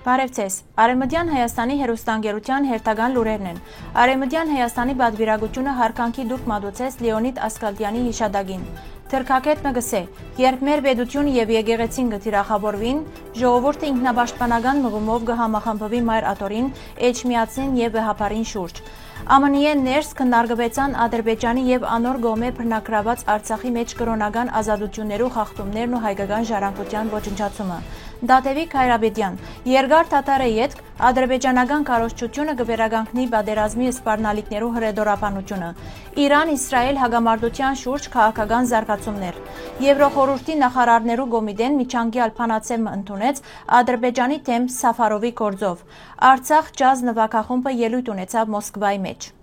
Բարև ձեզ, Արևմտյան Հայաստանի հեռուստաընկերության հերթական լուրերն են։ Արևմտյան Հայաստանի բادվիրագությունը հարկանքի դուք մատուցեց Լեոնիդ Ասկալդյանի հիշադակին։ Թրքակետը գսե, երբ մեր պետությունը եւ եկեղեցին գտիրախավորվին, ժողովուրդը ինքնապաշտպանական մղումով կհամախմբվի մայր աթորին, էջմիածին եւ վեհապարին շուրջ։ ԱՄՆ ներս քննարկվեցան Ադրբեջանի եւ անոր գոմե բռնակրաված Արցախի մեջ կրոնական ազատություններու խախտումներն ու հայկական ժառանգության ոչնչացումը։ Դատևիկ Հայրաբեդյան, երկար թաթարը ետք ադրբեջանական քարոզչությունը կվերականգնի պատերազմի սպառնալիքներու հրեդորապանությունը։ Իրան-Իսրայել հագամարտության շուրջ քաղաքական զարգացումներ։ Եվրոխորհրդի նախարարներու կոմիտեն միջանկյալ փանացեմ ընդունեց Ադրբեջանի թեմ Սաֆարովի գործով։ Արցախ ջազ նվագախումբը ելույթ ունեցավ Մոսկվայի մեջ։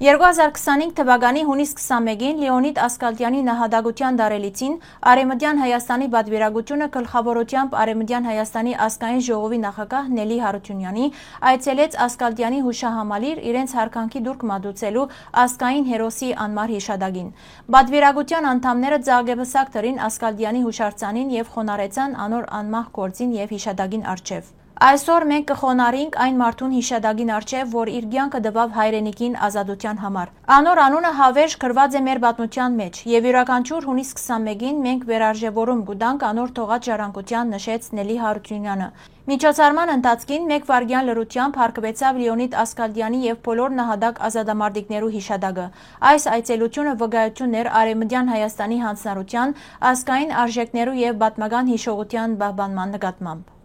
2025 թվականի հունիս 21-ին Լեոնիդ Ասկալդյանի նահատակության դարելիցին Արևմտյան Հայաստանի բادվիրագությունը գլխավորությամբ Արևմտյան Հայաստանի ազգային ժողովի նախագահ Նելի Հարությունյանի այցելեց Ասկալդյանի հուշահամալիր իրենց հարկանքի դուրք մատուցելու ազգային հերոսի անմար հիշադակին։ Բادվիրագության անդամները ձաղգեբսակ դրին Ասկալդյանի հուշարձանին եւ խոնարեցան անոր անմահ գործին եւ հիշադակին առջեւ։ Այսօր մենք կխոնարհենք այն մարդուն հիշադակին առջև, որ իր կյանքը տվավ հայրենիքին ազատության համար։ Անոր անունը հավերժ գրված է մեր պատմության մեջ, եւ յուրաքանչյուր հունիս 21-ին մենք վերարժևորում կտանք անոր թողած ժառանգության, նշեց Նելի Հարությունյանը։ Միջոցառման ընթացքին մեկ վայրկյան լրությամբ հարգվեցավ Լեոնիդ Ասկալդյանի եւ բոլոր նահատակ ազատամարտիկներու հիշադակը։ Այս այցելությունը վկայություններ Արևմտյան Հայաստանի հանձնառության, ազգային արժեքներու եւ պատմական հիշողության պահպանման նկատմամբ։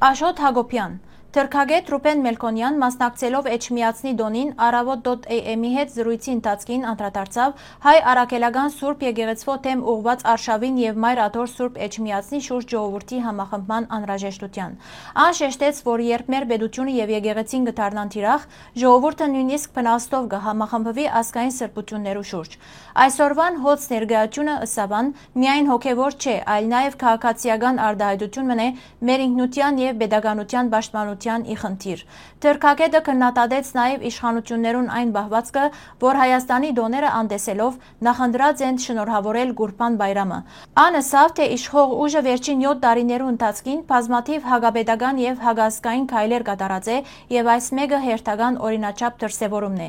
Աշոտ Հակոբյան, Թրքագետ Ռուբեն Մելքոնյան մասնակցելով Էջմիածնի դոնին Arավոտ.am-ի հետ զրույցի ընթացքին անդրադարձավ հայ արաքելական Սուրբ եկեղեցվո թեմ ուղված արշավին եւ մայր աթոռ Սուրբ Էջմիածնի շուրջ ժողովրդի համախմբման անհրաժեշտության։ Ան շեշտեց, որ երբ մեր պետությունը եւ եկեղեցին կդառնան թիրախ, ժողովուրդը նույնիսկ փնաստով կհամախմբվի ազգային սրբություններու շուրջ։ Այսօրվան հոց ներկայությունը ըսավան միայն հոգեվոր չէ, այլ նաեւ քաղաքացիական արտահայտություն մնե մեր ինքնության եւ pedagogical պաշտպանության ի խնդիր։ Թրքակետը քննադատեց նաեւ իշխանություններուն այն բահվածքը, որ Հայաստանի դոները անդեսելով նախընտրած են շնորհավորել Գուրբան Բայրամը։ Ան ըսավ, թե իշխող ուժը վերջին 7 տարիներու ընթացքին բազմաթիվ հագապետական եւ հագազգային քայլեր կատարած է եւ այս մեկը հերթական օրինաչափ դրսեւորումն է։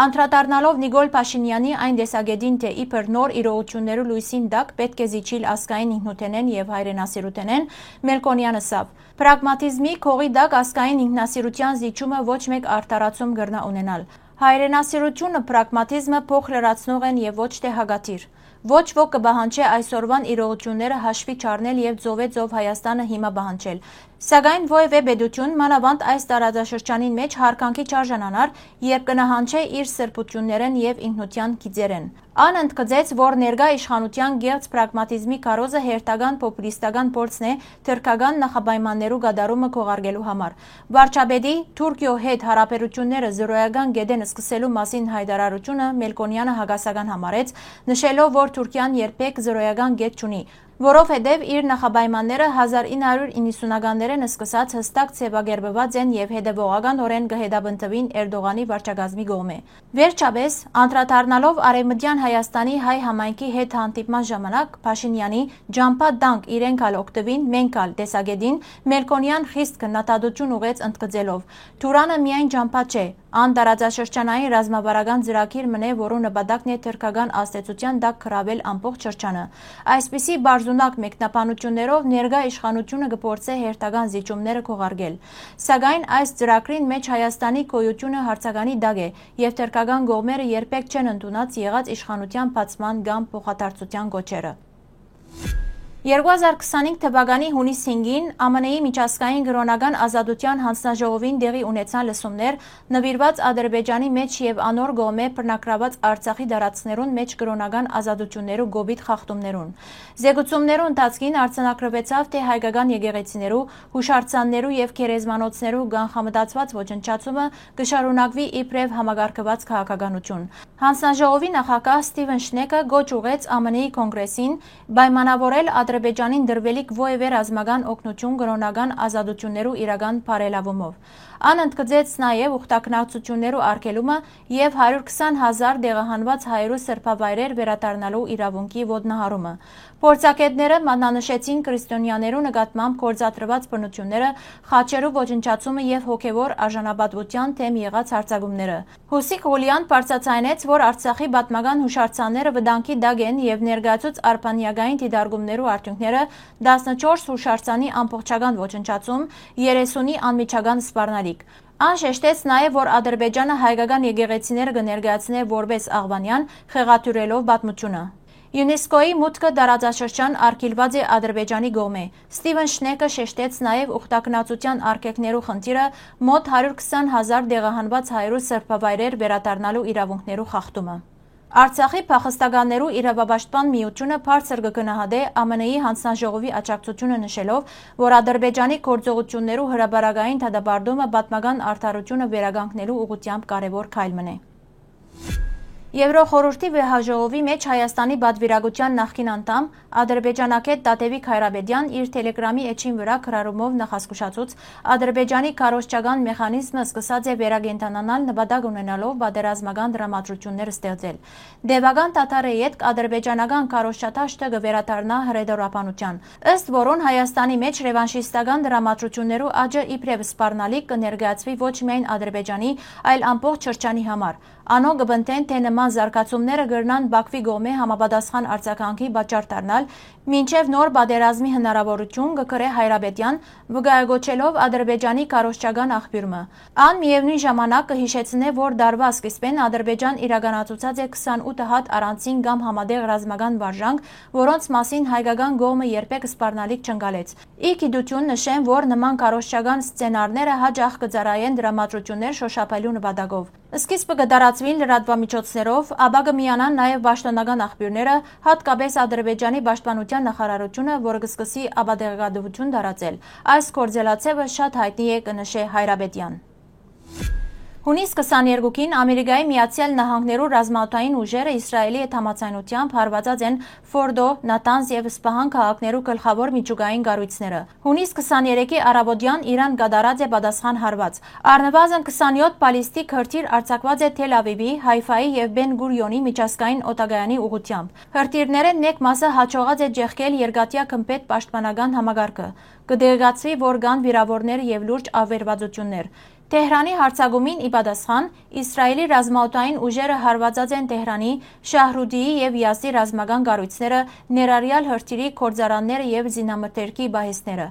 Անդրադառնալով Նիկոլ Փաշինյանի այն տեսակետին, թե իբր նոր իրողություններու լույսին տակ պետք է զիջիլ ազգային ինքնութենեն եւ հայրենասիրութենեն, Մելքոնյանը ասավ. Պրագմատիզմի քողի տակ ազգային ինքնասիրության զիջումը ոչ մեկ արտարացում գրնա ունենալ։ Հայրենասիրությունը, պրագմատիզմը փոխ լրացնող են եւ ոչ թե հագատիր։ Ոչ ոք կբահանչի այսօրվան իրողությունները հաշվի չառնել եւ ծովեծով Հայաստանը հիմա բահանչել։ Սակայն ովևէ պետություն մանավանդ այս տարածաշրջանին մեջ հարկանքի չարժանանար, երբ կնահանչե իր սրբություններն եւ ինքնության գիծերեն։ Ան ընդգծեց, որ ներկա իշխանության գեղձ պրագմատիզմի կարոզը հերթական պոպուլիստական փորձն է թրքական նախապայմաններու գդարումը քողարկելու համար։ Վարչապետի Թուրքիո հետ հարաբերությունները զրոյական գեդեն սկսելու մասին հայտարարությունը Մելքոնյանը հագասական համարեց, նշելով, որ Թուրքիան երբեք զրոյական գետ չունի, որովհետև իր նախապայմանները 1990-ականներեն սկսած հստակ ձևակերպված են եւ հետեւողականորեն կհետապնդվին Էրդողանի վարչակազմի կողմէ։ Վերջապես, անդրադառնալով Արևմտյան Հայաստանի հայ համայնքի հետ հանդիպման ժամանակ Փաշինյանի «Ջամփա դանք իրենք ալ օգտվին, մենք ալ» տեսակետին, Մելքոնյան խիստ քննադատություն ուղեց ընդգծելով. «Թուրանը միայն ջամփա չէ, ան տարածաշրջանային ռազմավարական ծրագիր մնե, որու նպատակն է թրքական ազդեցության տակ գրավել ամբողջ շրջանը։ Այսպիսի բարձունակ մեկնաբանություններով ներկա իշխանությունը կփորձե հերթական զիջումները քողարկել։ Սակայն այս ծրագրին մեջ Հայաստանի գոյությունը հարցականի տակ է եւ թրքական կողմերը երբեք չեն ընդունած եղած իշխանության բացման կամ փոխադարձության գոչերը։ 2025 թվականի հունիս 5-ին ԱՄՆ-ի միջազգային կրոնական ազատության հանձնաժողովին տեղի ունեցան լսումներ նվիրված Ադրբեջանի մեջ եւ անոր գոմե բռնակրաված Արցախի դարածներուն մեջ կրոնական ազատություններու գոբիտ խախտումներուն։ Զեկուցումներու ընթացքին արձանագրվեցավ, թե հայկական եկեղեցիներու, հուշարձաններու եւ քերեզմանոցներու կանխամտածված ոչնչացումը կշարունակվի իբրև համագարկված քաղաքականություն։ Հանձնաժողովի նախագահ Ստիվեն Շնեկը գոչ ուղեց ԱՄՆ-ի կոնգրեսին պայմանավորել Ադրբեջանին դրվելիք ովևէ ռազմական օգնություն կրոնական ազատություններու իրական բարելավումով։ Ան ընդգծեց նաև ուխտակնացություններու արգելումը եւ 120,000 դեղահանված հայերու սրբավայրեր վերադառնալու իրավունքի ոտնահարումը։ Փորձագետները մատնանշեցին քրիստոնյաներու նկատմամբ գործադրված բնությունները, խաչերու ոչնչացումը եւ հոգեվոր արժանապատվության թեմ եղած հարձակումները։ Հուսիկ Ղուլյան բարձրացնեց, որ Արցախի պատմական հուշարձանները վտանգի տակ են եւ ներկայացուց արբանյակային դիտարկումներու արդյունքները 14 հուշարձանի ամբողջական ոչնչացում, 30-ի անմիջական սպառնալիք։ Ան շեշտեց նաև, որ Ադրբեջանը հայկական եկեղեցիները կներկայացնե որպես աղբանյան, խեղաթյուրելով պատմությունը։ ՅՈՒՆԵՍԿՕ-ի մուտքը տարածաշրջան արգելված է Ադրբեջանի կողմէ։ Ստիվեն Շնեկը շեշտեց նաև ուխտակնացության արգելքներու խնդիրը մոտ 120,000 դեղահանված հայերու սրբավայրեր վերադառնալու իրավունքներու խախտումը։ Արցախի փախստականներու իրավապաշտպան միությունը բարձր կգնահատե ԱՄՆ-ի հանձնաժողովի աջակցությունը նշելով, որ Ադրբեջանի գործողություններու հրապարակային դատապարտումը պատմական արդարությունը վերականգնելու ուղղությամբ կարևոր քայլ մնե։ Եվրոխորհրդի վեհաժողովի մեջ Հայաստանի պատվիրակության նախկին անդամ ադրբեջանագետ Տատևիկ Հայրաբեդյան իր տելեգրամի էջին վրա քրարումով նախազգուշացուց Ադրբեջանի քարոզչական մեխանիզմը սկսած է վերակենդանանալ նպատակ ունենալով պատերազմական դրամատրություններ ստեղծել։ Դեվական Տաթարի հետ ադրբեջանական քարոզչատաշտը կվերադառնա հրետորաբանության, ըստ որոն Հայաստանի մեջ ռևանշիստական դրամատրություններու աճը իբրև սպառնալիք կներկայացվի ոչ միայն Ադրբեջանի, այլ ամբողջ շրջանի համար։ Անոնք կբնթեն, թե նման զարգացումները կրնան Բաքվի կողմէ համապատասխան արձագանքի պատճառ դառնալ, մինչև նոր պատերազմի հնարավորություն կկրե Հայրաբեդյան, վկայակոչելով Ադրբեջանի քարոզչական աղբյուրը։ Ան միևնույն ժամանակ կհիշեցնե, որ դարվա սկիզբեն Ադրբեջան իրականացուցած է 28 հատ առանցին կամ համատեղ ռազմական վարժանք, որոնց մասին հայկական կողմը երբեք սպառնալիք չընկալեց։ Ի գիտություն նշեմ, որ նման քարոզչական սցենարները հաճախ կծառայեն դրամատրություններ շոշափելու նպատակով։ Սկիզբը կդարածվին լրատվամիջոցներով, ապա կմիանան նաև պաշտոնական աղբյուրները, հատկապես Ադրբեջանի պաշտպանության նախարարությունը, որը կսկսի ապատեղեկատվություն տարածել։ Այս գործելացևը շատ հայտնի է, կնշե Հայրաբեդյան։ Հունիս 22-ին Ամերիկայի Միացյալ Նահանգներու ռազմաօդային ուժերը Իսրայելի հետ համաձայնությամբ հարվածած են Ֆորդո, Նատանզ եւ Սպահան քաղաքներու գլխավոր միջուկային կառույցները։ Հունիս 23-ի առավոտյան Իրան կատարած է պատասխան հարված։ Առնվազն 27 բալիստիկ հրթիռ արձակված է Թել Ավիվի, Հայֆայի եւ Բեն Գուրիոնի միջազգային օդագայանի ուղղությամբ։ Հրթիռներեն մեկ մասը հաջողած է ջեղկել երկաթյա գմբեթ պաշտպանական համակարգը։ Կդեղեկացվի, որ կան վիրավորներ եւ լուրջ ավերվածություններ։ Թեհրանի հարձակումին ի պատասխան Իսրայելի ռազմաօդային ուժերը հարվածած են Թեհրանի, Շահրուդիի եւ Յազդի ռազմական կառույցները, ներառյալ հրթիռի գործարանները եւ զինամթերքի բահեսները։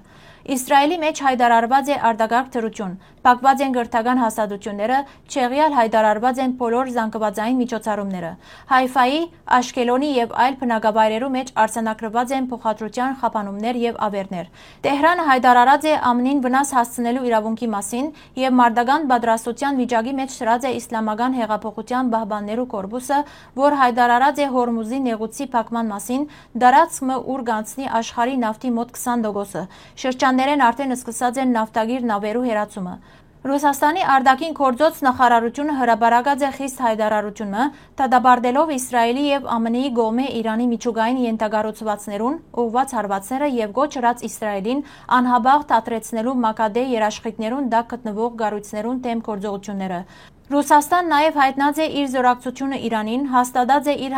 Իսրայելի մեջ հայտարարված է արտակարգ դրություն, փակված են կրթական հաստատությունները, չեղյալ հայտարարված են բոլոր զանգվածային միջոցառումները։ Հայֆայի, Աշկելոնի եւ այլ բնակավայրերու մեջ արձանագրված են փոխադրության խափանումներ եւ ավերներ։ Տեհրանը հայտարարած է ԱՄՆ-ին վնաս հասցնելու իրավունքի մասին եւ մարտական պատրաստության վիճակի մեջ շրած է Իսլամական հեղափոխության պահպաններու կորպուսը, որ հայտարարած է Հորմուզի նեղուցի փակման մասին, դարածքը ուր կանցնի աշխարհի նավթի մոտ 20%-ը։ Շրջաններեն արդեն սկսած են նավթագիր նավերու հերացումը։ Ռուսաստանի արտաքին գործոց նախարարությունը հրապարակած է խիստ հայտարարությունը, դատապարտելով Իսրայելի եւ ԱՄՆ-ի կողմէ Իրանի միջուկային ենթակառուցվածքներուն ուղղված հարվածները եւ գոչրած Իսրայելին անհաբաղ դադրեցնելու մակադե երաշխիքներուն տակ գտնվող կառույցներուն դեմ գործողությունները։ Ռուսաստան նաև հայտնած է իր զորակցությունը Իրանին, հաստատած է իր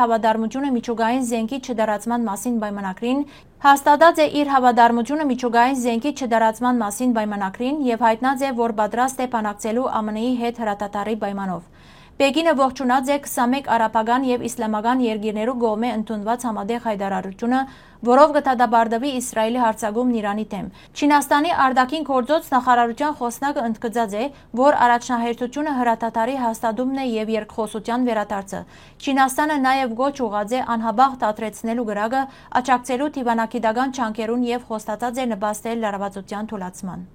հավատարմությունը միջուկային զենքի չդարացման մասին պայմանագրին եւ հայտնած է, որ պատրաստ է բանակցելու ԱՄՆ-ի հետ հրատատարի պայմանով։ Պեկինը ողջունած է 21 արաբական եւ իսլամական երկիրներու կողմէ ընդունված համատեղ հայտարարությունը, որով կդատապարտվի Իսրայելի հարձակումն Իրանի դեմ։ Չինաստանի արտաքին գործոց նախարարության խոսնակը ընդգծած է, որ առաջնահերթությունը հրատատարի հաստատումն է եւ երկխոսության վերադարձը։ Չինաստանը նաեւ գոչ ուղղած է անհաբաղ դադրեցնելու գրակը, աջակցելու դիվանագիտական ջանքերուն եւ խոստացած է նպաստել լարվածության թուլացման։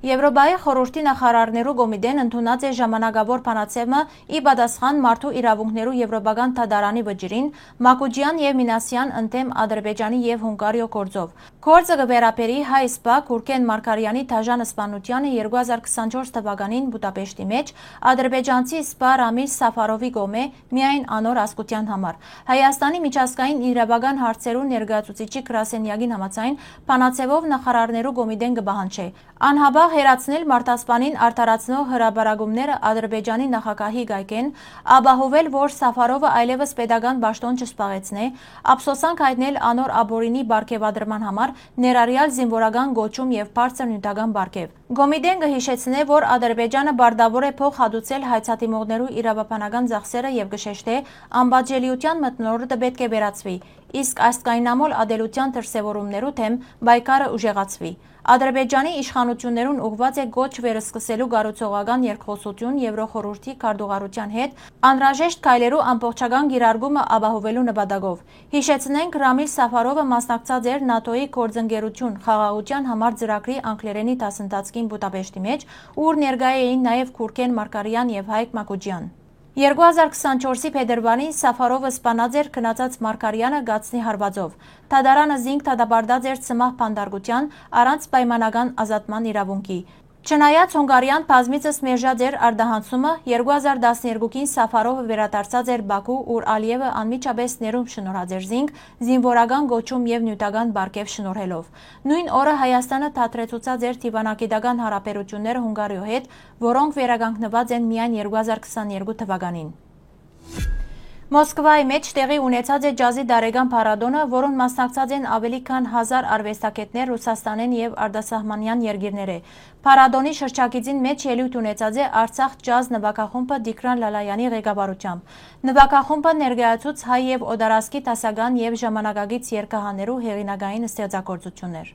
Եվրոպայի խորհրդի նախարարներու գոմիտեն ընդունած է ժամանակավոր փանացևը ի պատասխան մարդու իրավունքներու եվրոպական թադարանի վճիրին Մակուջյան եւ Մինասյան ընդեմ Ադրբեջանի եւ Հունգարիո գործով։ Գործը կվերապերի հայ սպա Գուրգեն Մարգարյանի դաժան սպանությանը 2024 թվականին Բուդապեշտի մեջ ադրբեջանցի սպա Ռամիլ Սաֆարովի գոմե միայն անոր ասկության համար։ Հայաստանի միջազգային իրավական հարցերու ներկայացուցիչի գրասենյակին համաձայն փանացևով նախարարներու գոմիտեն կբահանջի անհաբաղ հերացնել մարդասպանին արդարացնող հրաբարագումները Ադրբեջանի նախագահի գայքեն, ապահովել, որ Սաֆարովը այլևս պետական պաշտոն չսպաղեցնե, ափսոսանք հայտնել անոր աբորինի բարգեւադրման համար ներառյալ զինվորական գոչում եւ բարձր նյութական բարգեւ։ Գոմիտեն կհիշեցնե, որ Ադրբեջանը բարդավոր է փող հատուցել հայցատիմողներու իրավապանական ծախսերը եւ կշեշտե անբաժելիության մթնոլորտը պետք է վերացվի, իսկ աստկայնամոլ ադելության դրսևորումներու թեմ բայկարը ուժեղացվի։ Ադրբեջանի իշխանություններուն ուղղված է գոչ վերսկսելու գառուցողական երկխոսություն Եվրոխորհրդի քարտուղարության հետ անհրաժեշտ քայլերու ամբողջական գիրարգումը ապահովելու նպատակով։ Հիշեցնենք, Ռամիլ Սաֆարովը մասնակցած էր ՆԱՏՕ-ի գործընկերություն խաղաղության համար ծրագրի անկլերենի դասընթացքին Բուդապեշտի մեջ, ուր ներկայ էին նաև Գուրգեն Մարգարյան եւ Հայկ Մակուջյան։ 2024-ի փետրվարին Սաֆարովը սպանած էր քնածած Մարգարյանը գացնի հարվածով։ Թադարանը զինք դադարեցած էր ցմահ փանդարգության առանց պայմանական ազատման իրավունքի։ Չնայած հունգարյան բազմիցս մերժած էր արդահանցումը, 2012-ին Սաֆարովը վերադարձած էր Բաքու, ուր Ալիևը անմիջապես ներում շնորհած էր զինք, զինվորական գոչում եւ նյութական բարգեւ շնորհելով։ Նույն օրը Հայաստանը դադրեցուցած էր դիվանագիտական հարաբերությունները Հունգարիո հետ, որոնք վերականգնված են միայն 2022 թվականին։ Մոսկվայի մեջ տեղի ունեցած է ջազի դարեգան փառատոնը, որոն մասնակցած են ավելի քան 1000 արվեստագետներ Ռուսաստանեն եւ արտասահմանյան երկիրները։ Փառատոնի շրջագիծին մեջ ելույթ ունեցած է Արցախ ջազ նվագախումբը Դիկրան Լալայանի ղեկավարությամբ։ Նվագախումբը ներկայացուց հայ եւ օդարազգի դասական եւ ժամանակակից երգահաներու հեղինակային ստեղծագործություններ։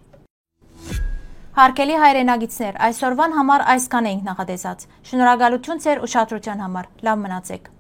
Հարգելի հայրենագիտներ, այսօրվան համար այսքան էինք նախատեսած։ Շնորհակալություն ձեր ուշադրության համար։ Լավ մնացեք։